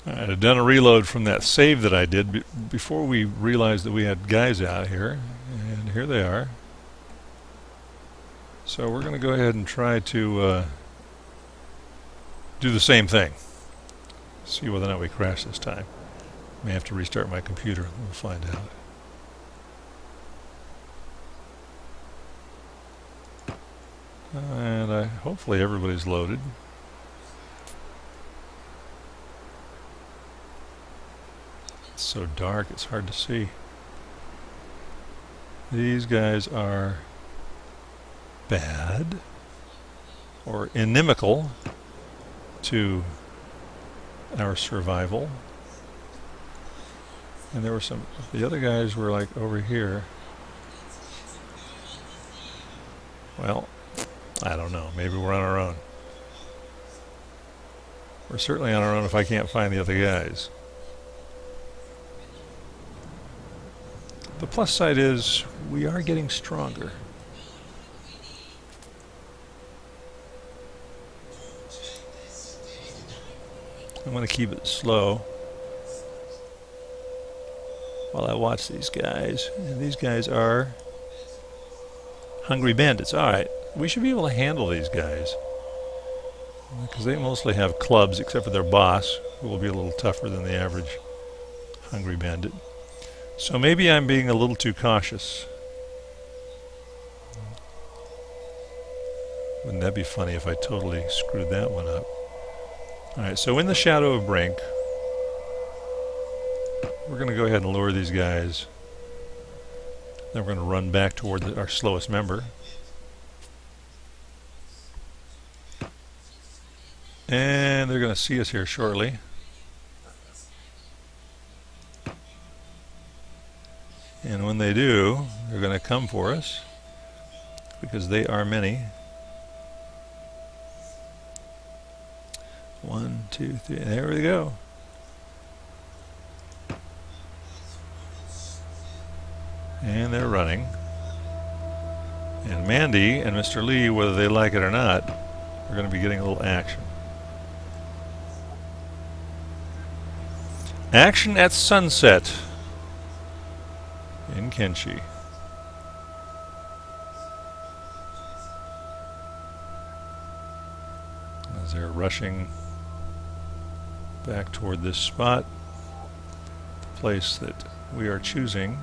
I'd done a reload from that save that I did before we realized that we had guys out here, and here they are. So we're going to go ahead and try to do the same thing. See whether or not we crash this time. May have to restart my computer. We'll find out. And hopefully everybody's loaded. It's so dark it's hard to see. These guys are bad or inimical to our survival. And there were some, the other guys were like over here. Well, I don't know, maybe we're on our own. We're certainly on our own if I can't find the other guys. The plus side is we are getting stronger. I'm going to keep it slow while I watch these guys. And these guys are hungry bandits. Alright, we should be able to handle these guys. Because they mostly have clubs, except for their boss, who will be a little tougher than the average hungry bandit. So maybe I'm being a little too cautious. Wouldn't that be funny if I totally screwed that one up? Alright, so in the shadow of Brink, we're going to go ahead and lure these guys. Then we're going to run back toward our slowest member. And they're going to see us here shortly. And when they do, they're going to come for us, because they are many. 1, 2, 3, and there we go. And they're running. And Mandy and Mr. Lee, whether they like it or not, are going to be getting a little action. Action at sunset in Kenshi. As they're rushing back toward this spot, the place that we are choosing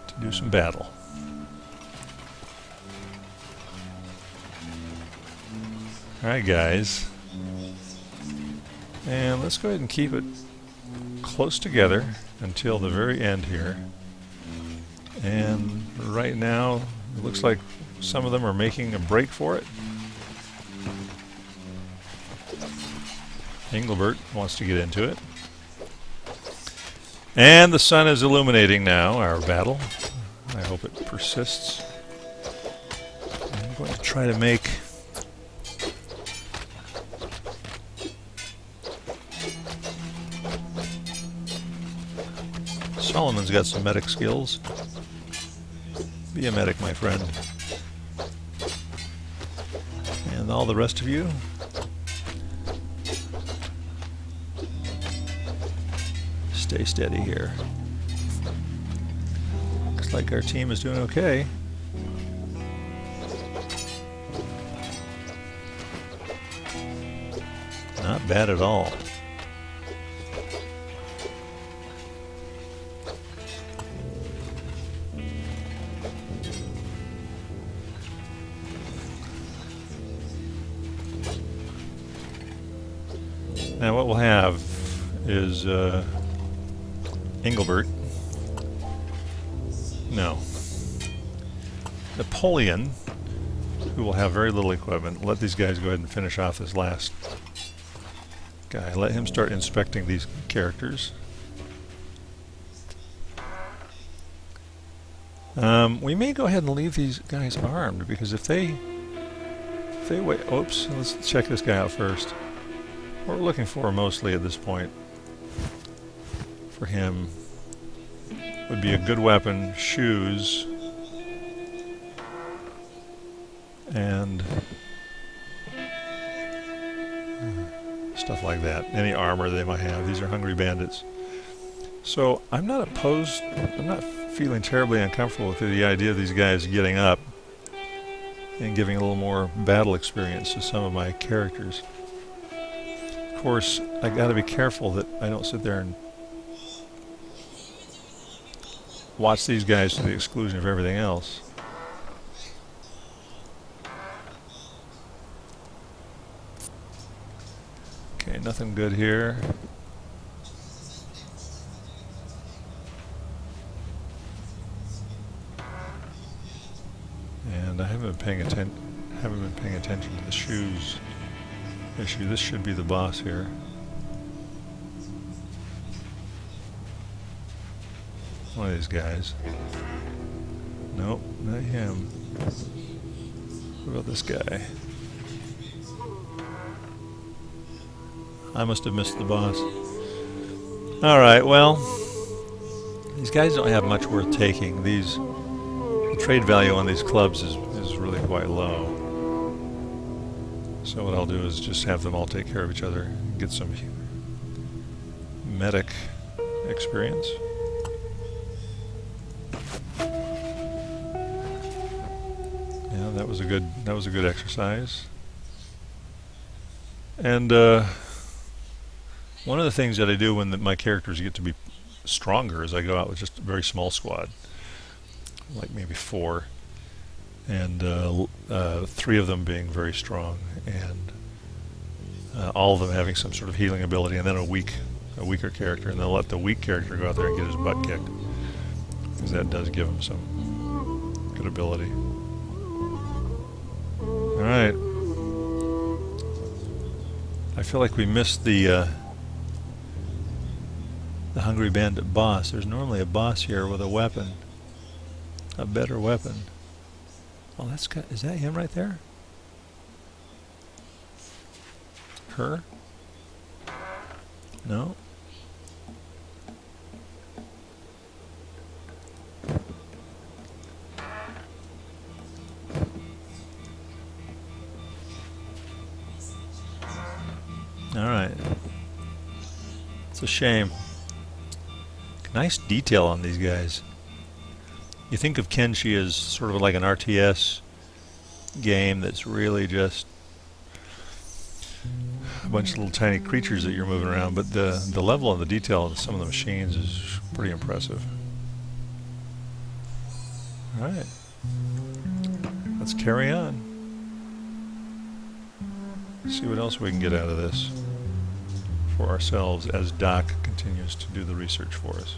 to do some battle. Alright guys, and let's go ahead and keep it close together until the very end here. And right now it looks like some of them are making a break for it. Engelbert wants to get into it. And the sun is illuminating now our battle. I hope it persists. I'm going to try to make Solomon's got some medic skills. Be a medic, my friend. And all the rest of you, stay steady here. Looks like our team is doing okay. Not bad at all. Now what we'll have is Engelbert. No. Napoleon, who will have very little equipment. Let these guys go ahead and finish off this last guy. Let him start inspecting these characters. We may go ahead and leave these guys armed, because if they wait, oops, let's check this guy out first. What we're looking for mostly at this point for him would be a good weapon, shoes, and stuff like that. Any armor they might have. These are hungry bandits. So I'm not opposed, I'm not feeling terribly uncomfortable with the idea of these guys getting up and giving a little more battle experience to some of my characters. Of course, I gotta be careful that I don't sit there and watch these guys to the exclusion of everything else. Okay, nothing good here. And I haven't been paying attention to the shoes issue. This should be the boss here. One of these guys. Nope, not him. What about this guy? I must have missed the boss. Alright, well, these guys don't have much worth taking. The trade value on these clubs is really quite low. So what I'll do is just have them all take care of each other and get some medic experience. Yeah, that was a good exercise. And one of the things that I do when my characters get to be stronger is I go out with just a very small squad, like maybe 4, and 3 of them being very strong, and all of them having some sort of healing ability, and then a weaker character, and they'll let the weak character go out there and get his butt kicked, because that does give him some good ability. All right. I feel like we missed the Hungry Bandit boss. There's normally a boss here with a weapon, a better weapon. Oh, is that him right there? Her? No? Alright. It's a shame. Nice detail on these guys. You think of Kenshi as sort of like an RTS game that's really just a bunch of little tiny creatures that you're moving around, but the level and the detail of some of the machines is pretty impressive. Alright. Let's carry on. See what else we can get out of this for ourselves as Doc continues to do the research for us.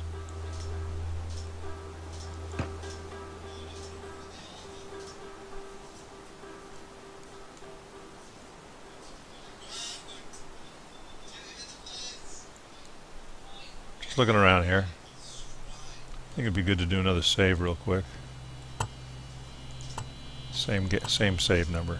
Just looking around here. I think it'd be good to do another save real quick. Same save number.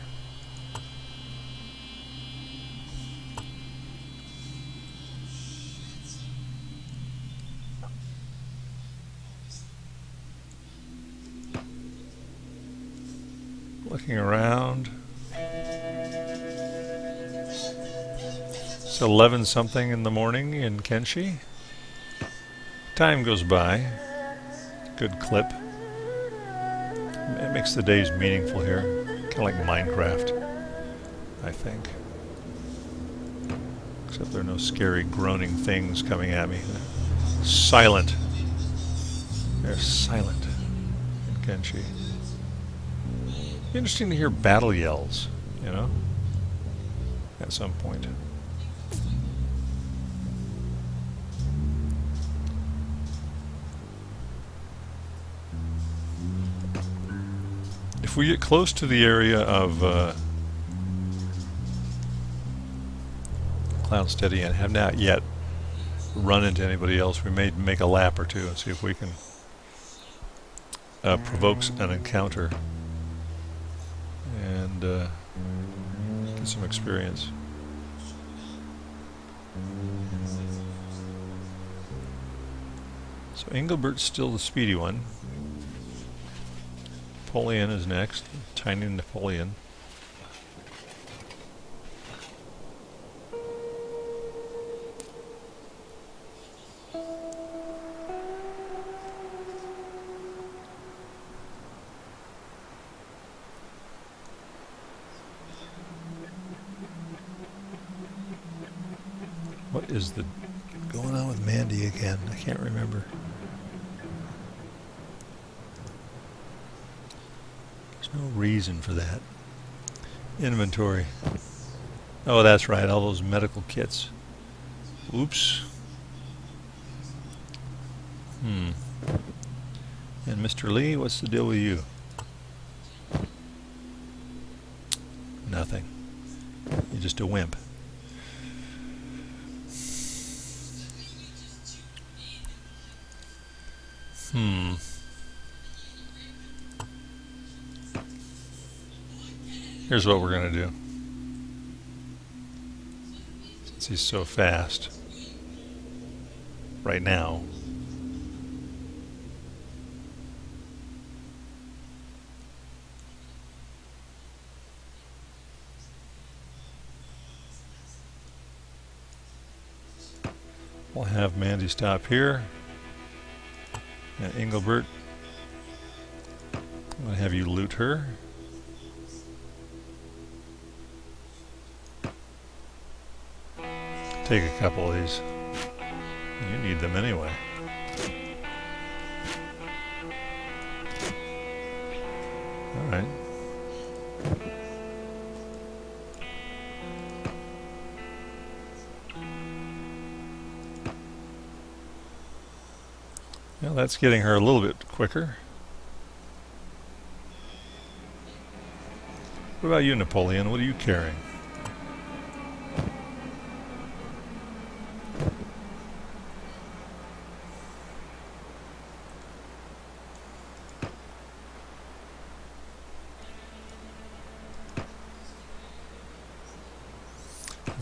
Looking around. It's 11 something in the morning in Kenshi. Time goes by. Good clip. It makes the days meaningful here. Kind of like Minecraft, I think. Except there are no scary groaning things coming at me. Silent. They're silent in Kenshi. Interesting to hear battle yells, you know, at some point. If we get close to the area of Clownsteady and have not yet run into anybody else, we may make a lap or two and see if we can provoke an encounter and get some experience. So Engelbert's still the speedy one. Napoleon is next. Tiny Napoleon. What is going on with Mandy again? I can't remember. There's no reason for that. Inventory. Oh, that's right, all those medical kits. Oops. And Mr. Lee, what's the deal with you? Nothing. You're just a wimp. Here's what we're going to do. Since he's so fast. Right now. We'll have Mandy stop here. And Engelbert, I'm going to have you loot her. Take a couple of these. You need them anyway. Alright. Well, that's getting her a little bit quicker. What about you, Napoleon? What are you carrying?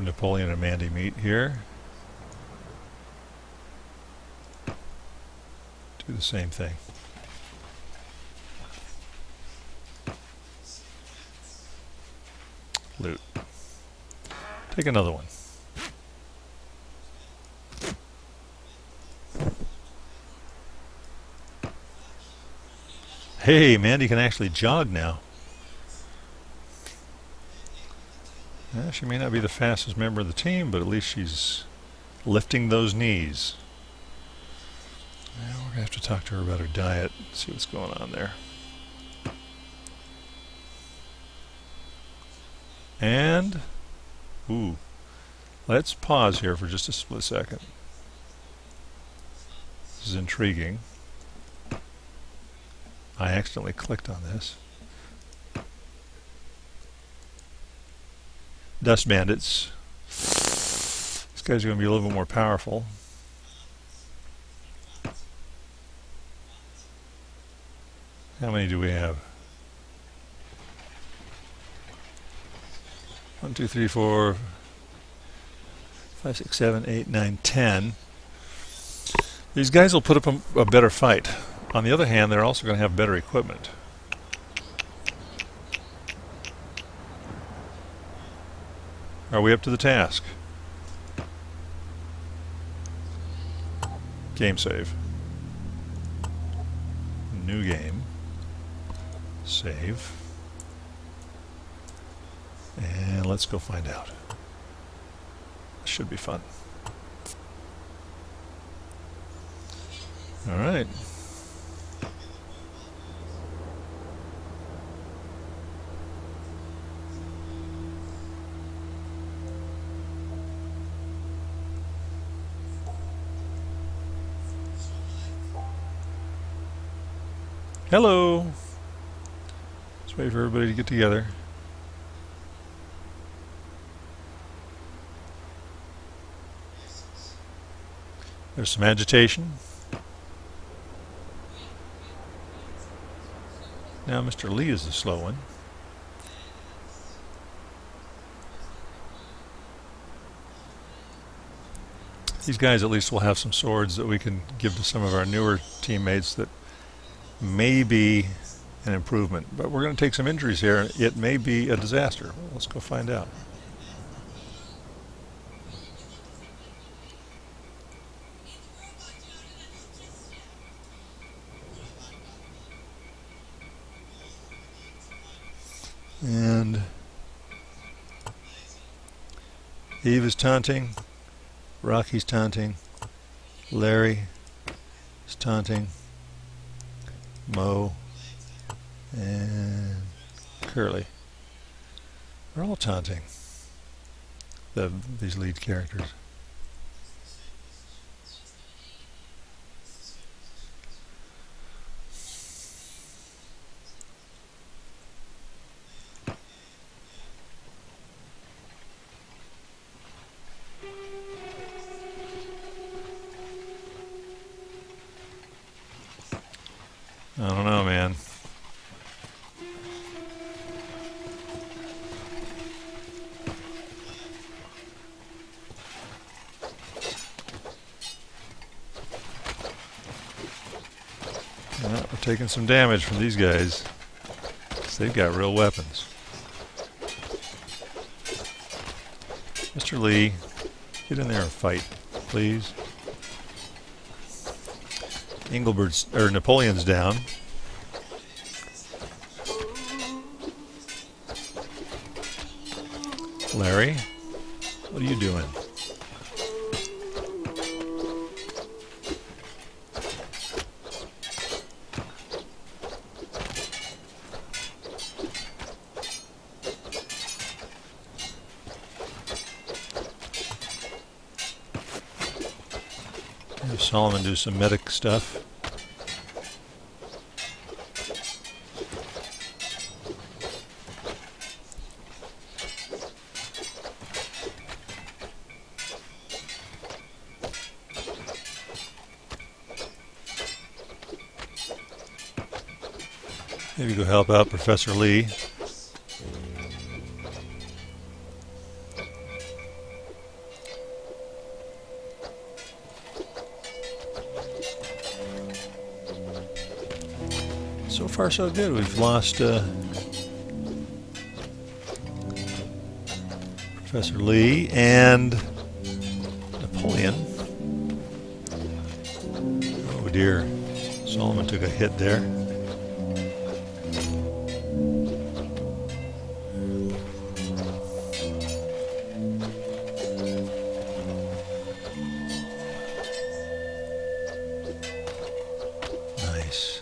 Napoleon and Mandy meet here. Do the same thing. Loot. Take another one. Hey, Mandy can actually jog now. Yeah, she may not be the fastest member of the team, but at least she's lifting those knees. Now we're going to have to talk to her about her diet, see what's going on there. And, let's pause here for just a split second. This is intriguing. I accidentally clicked on this. Dust bandits. These guys are going to be a little bit more powerful. How many do we have? 1, 2, 3, 4, 5, 6, 7, 8, 9, 10. These guys will put up a better fight. On the other hand, they're also going to have better equipment. Are we up to the task? Game save. New game. Save. And let's go find out. This should be fun. All right. Hello. Let's wait for everybody to get together. There's some agitation. Now Mr. Lee is the slow one. These guys at least will have some swords that we can give to some of our newer teammates that may be an improvement. But we're going to take some injuries here. It may be a disaster. Well, let's go find out. And Eve is taunting. Rocky's taunting. Larry is taunting. Mo and Curly. They're all taunting. These lead characters. I don't know, man. Well, we're taking some damage from these guys. 'Cause they've got real weapons. Mr. Lee, get in there and fight, please. Napoleon's down. Larry, what are you doing? Have Solomon do some medic stuff. Maybe go help out Professor Lee. So far so good. We've lost Professor Lee and Napoleon. Oh dear. Solomon took a hit there. Nice.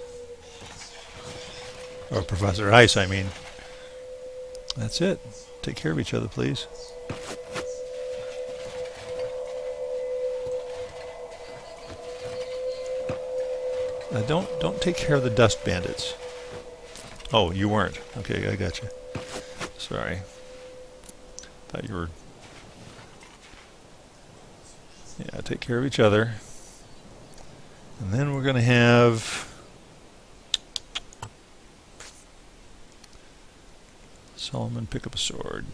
Or Professor Ice, I mean. That's it. Take care of each other, please. Don't take care of the dust bandits. Oh, you weren't. Okay, I got you. Sorry. Thought you were. Yeah, take care of each other. And then we're going to have Solomon pick up a sword.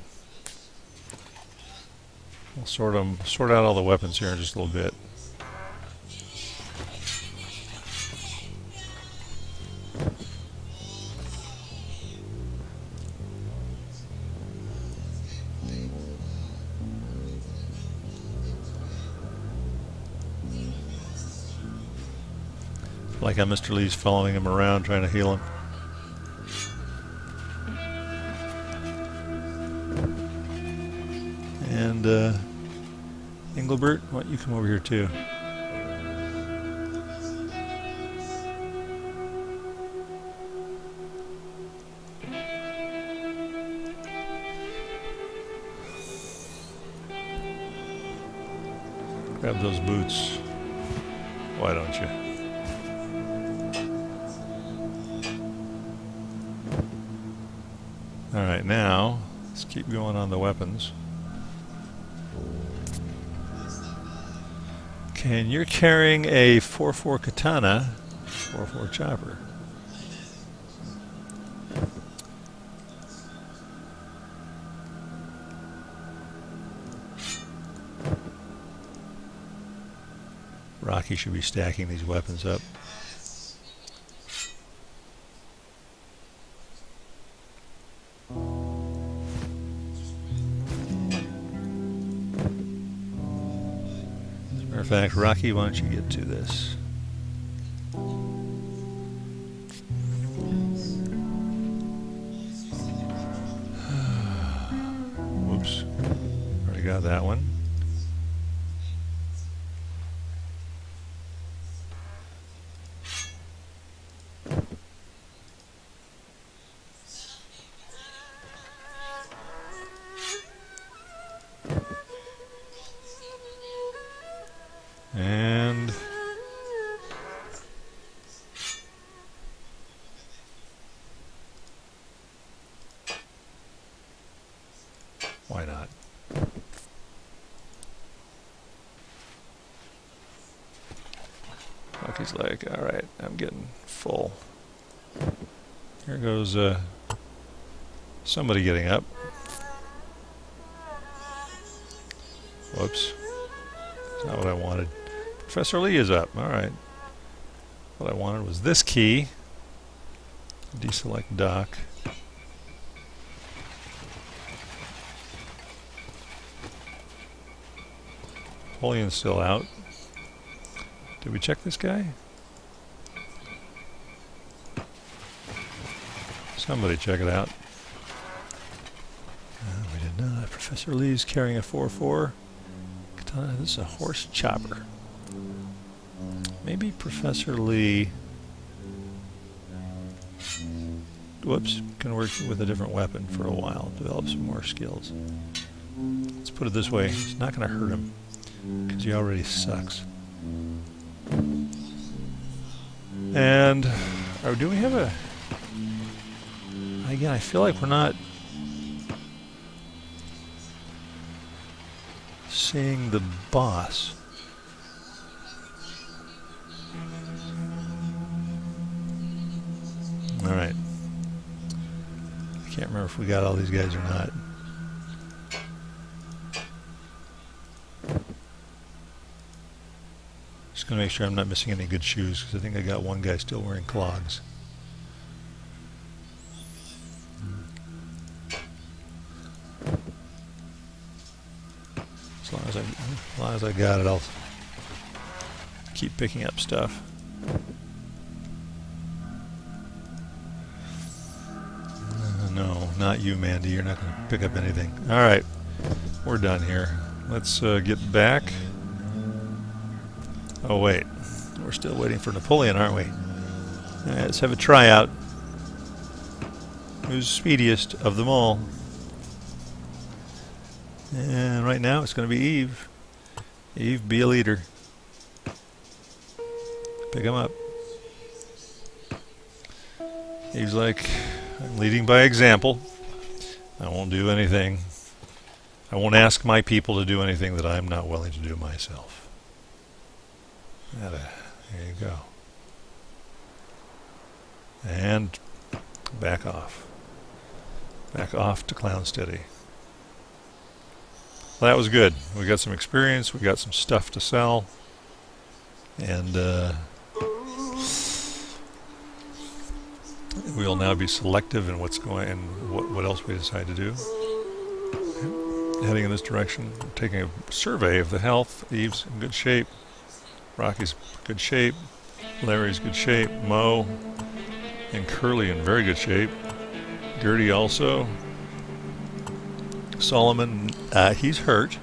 We'll sort out all the weapons here in just a little bit. Like how Mr. Lee's following him around trying to heal him. And Engelbert, why don't you come over here too? Grab those boots. Why don't you? Alright, now let's keep going on the weapons. Okay, and you're carrying a 4-4 katana, 4-4 chopper. Rocky should be stacking these weapons up. Matter of fact, Rocky, why don't you get to this? Whoops. Already got that one. And why not? Rocky's like, all right, I'm getting full. Here goes somebody getting up. Whoops. That's not what I wanted. Professor Lee is up. All right. What I wanted was this key. Deselect dock. Napoleon's still out. Did we check this guy? Somebody check it out. We did not. Professor Lee's carrying a 4-4. Katana. This is a horse chopper. Maybe Professor Lee... Whoops. Can work with a different weapon for a while. Develop some more skills. Let's put it this way. It's not going to hurt him. Because he already sucks. And... do we have a... Again, I feel like we're not seeing the boss. Alright. I can't remember if we got all these guys or not. Just going to make sure I'm not missing any good shoes, because I think I got one guy still wearing clogs. As long as I got it, I'll keep picking up stuff. No, not you, Mandy. You're not going to pick up anything. All right, we're done here. Let's get back. Oh, wait. We're still waiting for Napoleon, aren't we? All right, let's have a tryout. Who's speediest of them all? And right now it's going to be Eve. Eve, be a leader. Pick him up. Eve's like, I'm leading by example. I won't do anything. I won't ask my people to do anything that I'm not willing to do myself. There you go. And back off. Back off to Clownsteady. Well, that was good. We got some experience. We got some stuff to sell. And we'll now be selective in what's going and what else we decide to do. Heading in this direction, taking a survey of the health. Eve's in good shape. Rocky's in good shape. Larry's in good shape. Mo and Curly in very good shape. Gertie also. Solomon, he's hurt.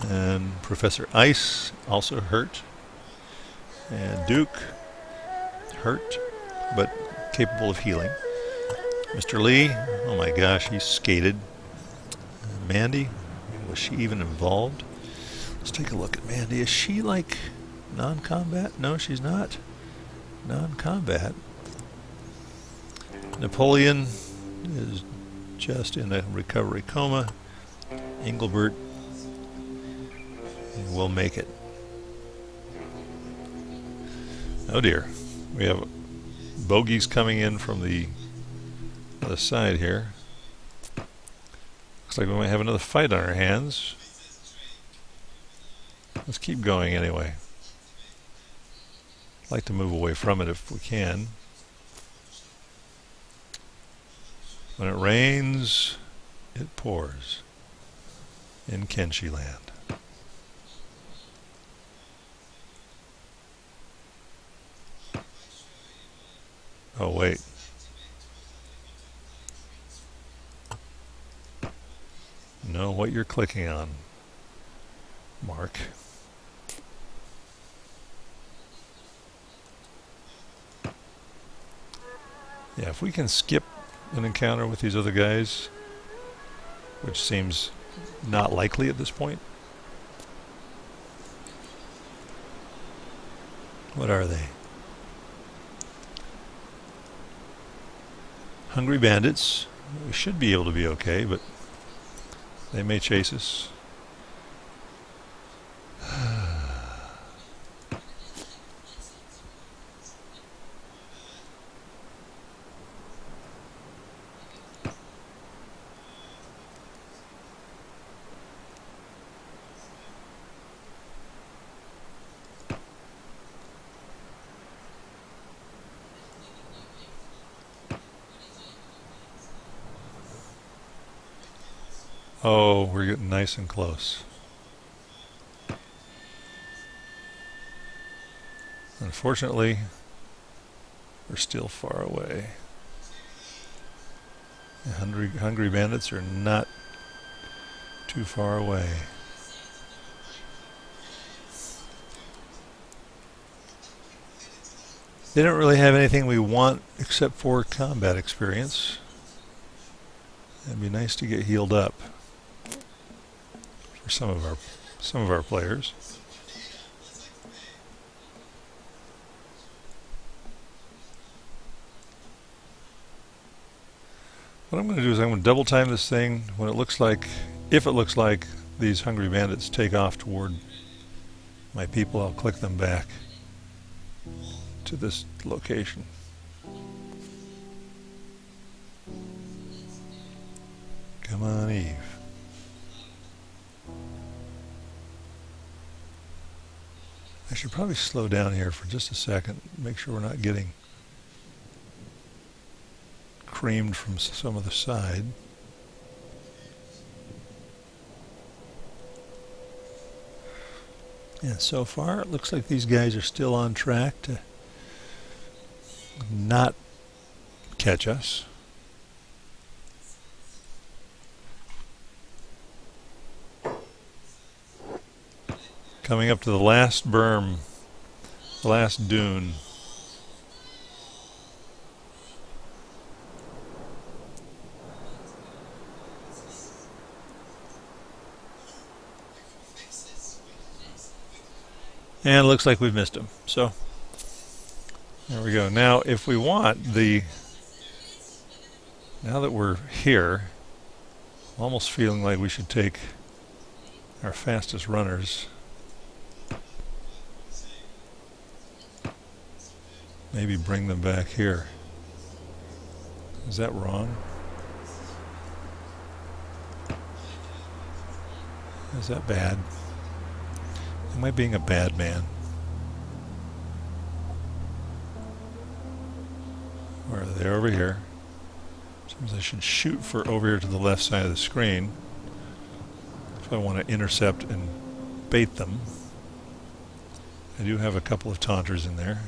And Professor Ice also hurt. And Duke, hurt, but capable of healing. Mr. Lee, oh my gosh, he's skated. Mandy, was she even involved? Let's take a look at Mandy. Is she like non-combat? No, she's not. Non-combat. Napoleon is just in a recovery coma. Engelbert will make it. Oh dear. We have bogeys coming in from the other side here. Looks like we might have another fight on our hands. Let's keep going anyway. I'd like to move away from it if we can. When it rains, it pours in Kenshi land. Oh, wait. Know what you're clicking on, Mark. Yeah, if we can skip an encounter with these other guys, which seems not likely at this point. What are they? Hungry bandits. We should be able to be okay, but they may chase us. Oh, we're getting nice and close. Unfortunately, we're still far away. The hungry bandits are not too far away. They don't really have anything we want except for combat experience. It'd be nice to get healed up for some of our players. What I'm going to do is I'm going to double time this thing when it looks like, if it looks like these hungry bandits take off toward my people, I'll click them back to this location. Come on, Eve. I should probably slow down here for just a second, make sure we're not getting creamed from some other side. And so far it looks like these guys are still on track to not catch us. Coming up to the last berm, the last dune. And it looks like we've missed him. So, there we go. Now, if we want now that we're here, I'm almost feeling like we should take our fastest runners. Maybe bring them back here. Is that wrong? Is that bad? Am I being a bad man? Or they're over here. Seems I should shoot for over here to the left side of the screen if I want to intercept and bait them. I do have a couple of taunters in there.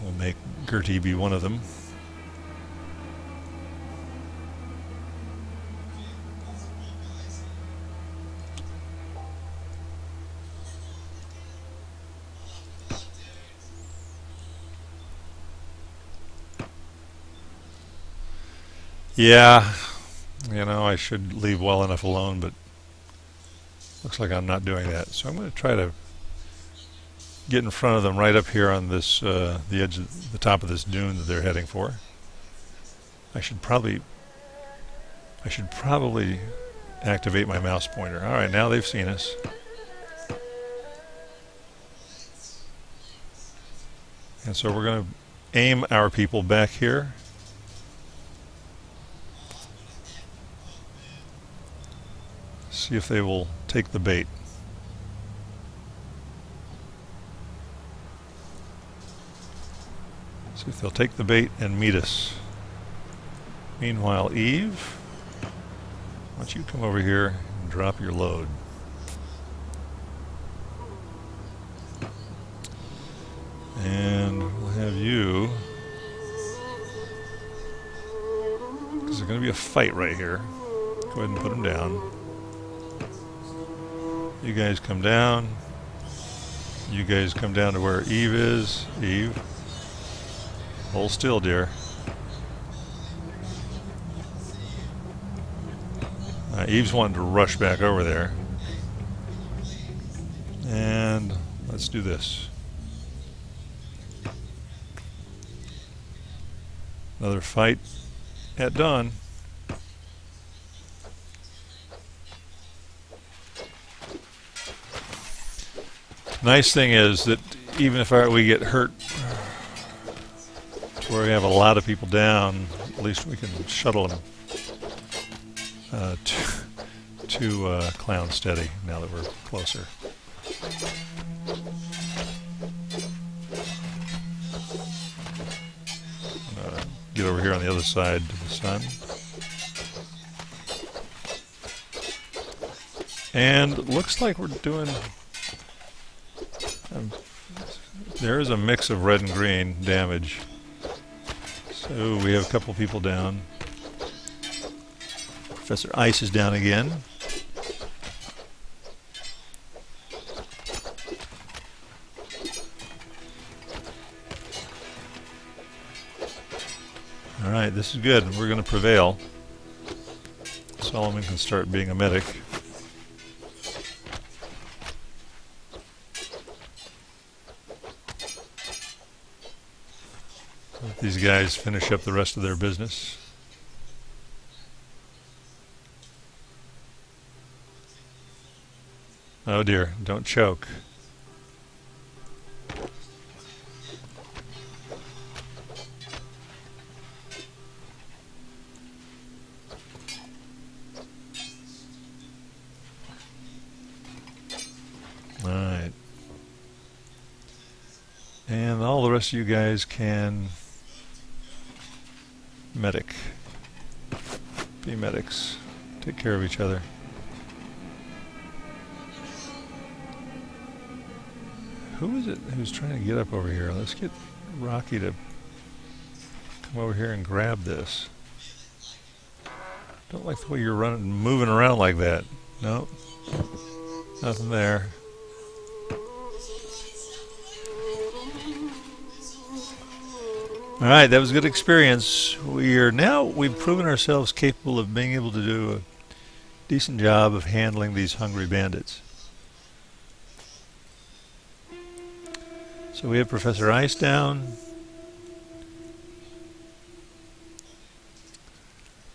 We'll make Gertie be one of them. Yeah, you know, I should leave well enough alone, but looks like I'm not doing that. So I'm going to try to get in front of them right up here on this, the edge of the top of this dune that they're heading for. I should probably activate my mouse pointer. All right, now they've seen us. And so we're going to aim our people back here. See if they will take the bait. See if they'll take the bait and meet us. Meanwhile, Eve, why don't you come over here and drop your load? And we'll have you, because there's going to be a fight right here. Go ahead and put them down. You guys come down. You guys come down to where Eve is. Eve, hold still, dear. Eve's wanting to rush back over there. And let's do this. Another fight at dawn. Nice thing is that even if we get hurt where we have a lot of people down, at least we can shuttle them to Clownsteady now that we're closer. Get over here on the other side to the sun. And it looks like we're doing... there is a mix of red and green damage. So we have a couple people down. Professor Ice is down again. Alright, this is good. We're going to prevail. Solomon can start being a medic. Let these guys finish up the rest of their business. Oh dear, don't choke. Alright. And all the rest of you guys can medic. Be medics. Take care of each other. Who is it who's trying to get up over here? Let's get Rocky to come over here and grab this. Don't like the way you're running, moving around like that. Nope. Nothing there. Alright, that was a good experience. We've proven ourselves capable of being able to do a decent job of handling these hungry bandits. So we have Professor Ice down.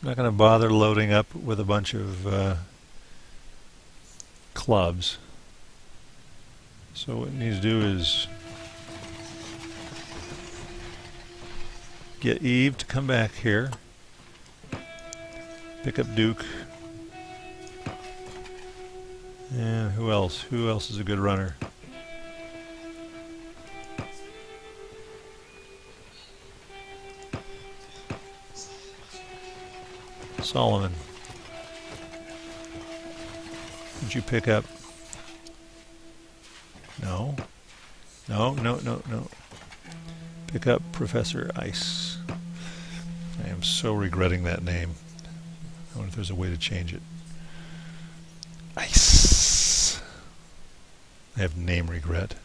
I'm not going to bother loading up with a bunch of clubs. So what we need to do is get Eve to come back here. Pick up Duke. And who else? Who else is a good runner? Solomon. Did you pick up? No. No. Pick up Professor Ice. I am so regretting that name. I wonder if there's a way to change it. Ice. I have name regret.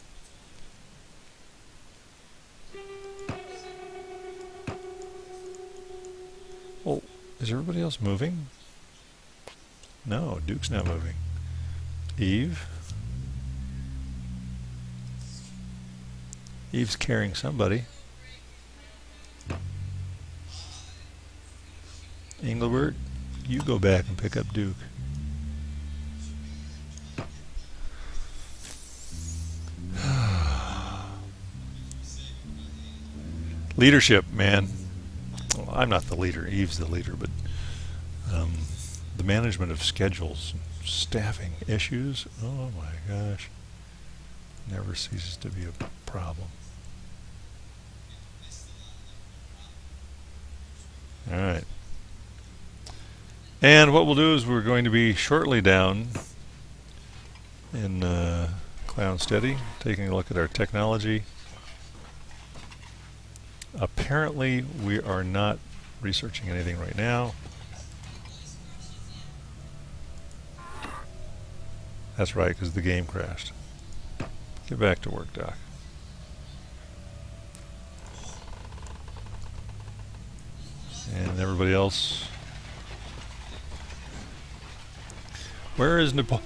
Oh, is everybody else moving? No, Duke's not moving. Eve? Eve's carrying somebody. Engelbert, you go back and pick up Duke. Leadership, man. Well, I'm not the leader. Eve's the leader, but the management of schedules, staffing issues, oh my gosh, never ceases to be a problem. Alright. And what we'll do is we're going to be shortly down in Clownsteady, taking a look at our technology. Apparently we are not researching anything right now. That's right, because the game crashed. Get back to work, Doc. And everybody else. Where is Napoleon?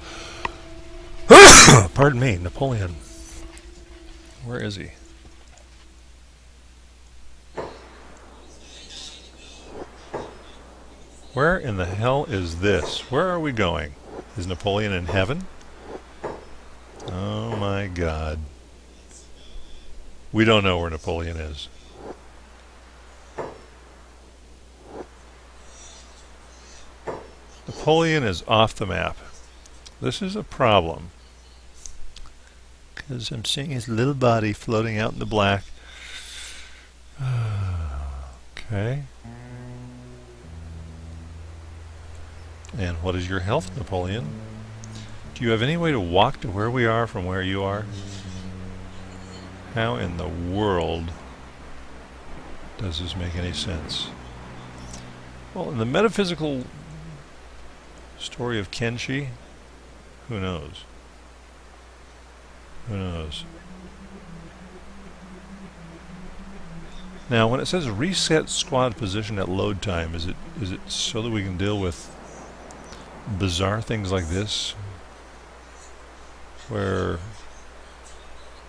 Pardon me, Napoleon. Where is he? Where in the hell is this? Where are we going? Is Napoleon in heaven? Oh my God. We don't know where Napoleon is. Napoleon is off the map. This is a problem, because I'm seeing his little body floating out in the black. Okay. And what is your health, Napoleon? Do you have any way to walk to where we are from where you are? How in the world does this make any sense? Well, in the metaphysical story of Kenshi, who knows? Who knows? Now, when it says reset squad position at load time, is it so that we can deal with bizarre things like this, where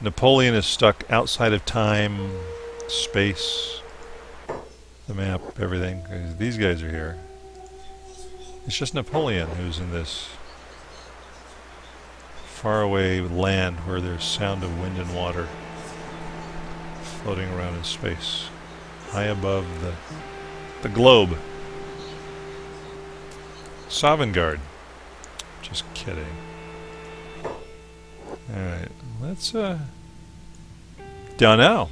Napoleon is stuck outside of time, space, the map, everything? 'Cause these guys are here. It's just Napoleon who's in this faraway land where there's sound of wind and water floating around in space, high above the globe. Sovngarde. Just kidding. Alright, let's don't know.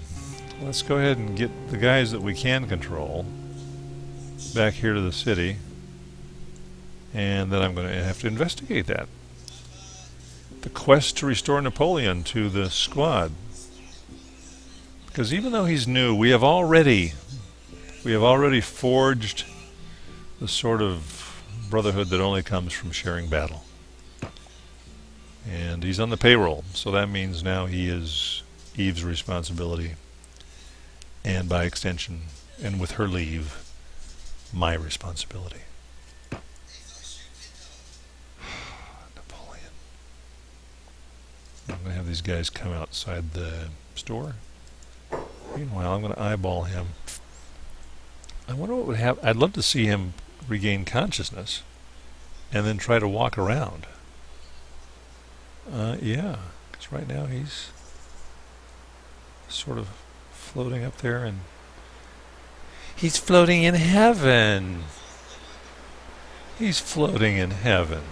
Let's go ahead and get the guys that we can control back here to the city, and then I'm going to have to investigate that. The quest to restore Napoleon to the squad. Because even though he's new, we have already forged the sort of brotherhood that only comes from sharing battle. And he's on the payroll, so that means now he is Eve's responsibility, and by extension, and with her leave, my responsibility. Napoleon. I'm going to have these guys come outside the store. Meanwhile, I'm going to eyeball him. I wonder what would happen. I'd love to see him regain consciousness and then try to walk around. Yeah, because right now he's sort of floating up there, and he's floating in heaven. He's floating in heaven.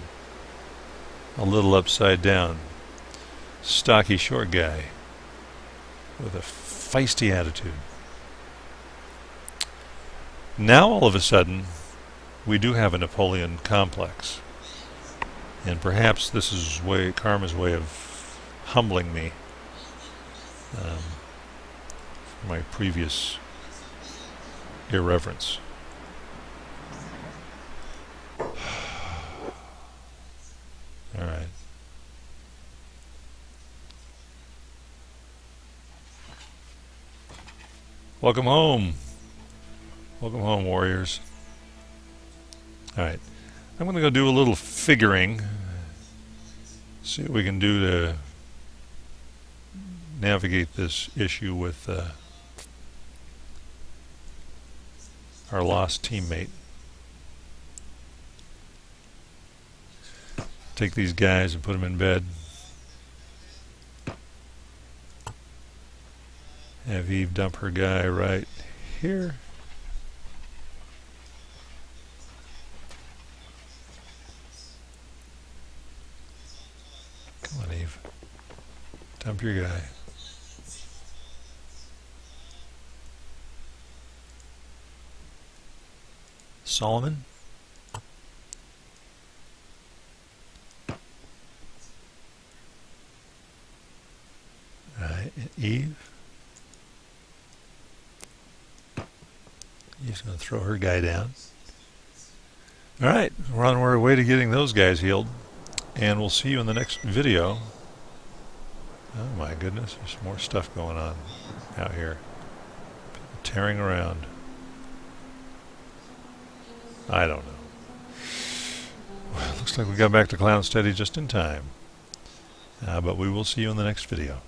A little upside down. Stocky, short guy with a feisty attitude. Now all of a sudden we do have a Napoleon complex, and perhaps this is karma's way of humbling me for my previous irreverence. All right. Welcome home. Welcome home, warriors. Alright. I'm going to go do a little figuring. See what we can do to navigate this issue with our lost teammate. Take these guys and put them in bed. Have Eve dump her guy right here. Come on, Eve. Dump your guy. Solomon? Right, Eve? Eve's going to throw her guy down. Alright, we're on our way to getting those guys healed. And we'll see you in the next video. Oh my goodness, there's more stuff going on out here. People tearing around. I don't know. Well, looks like we got back to Clownsteady just in time. But we will see you in the next video.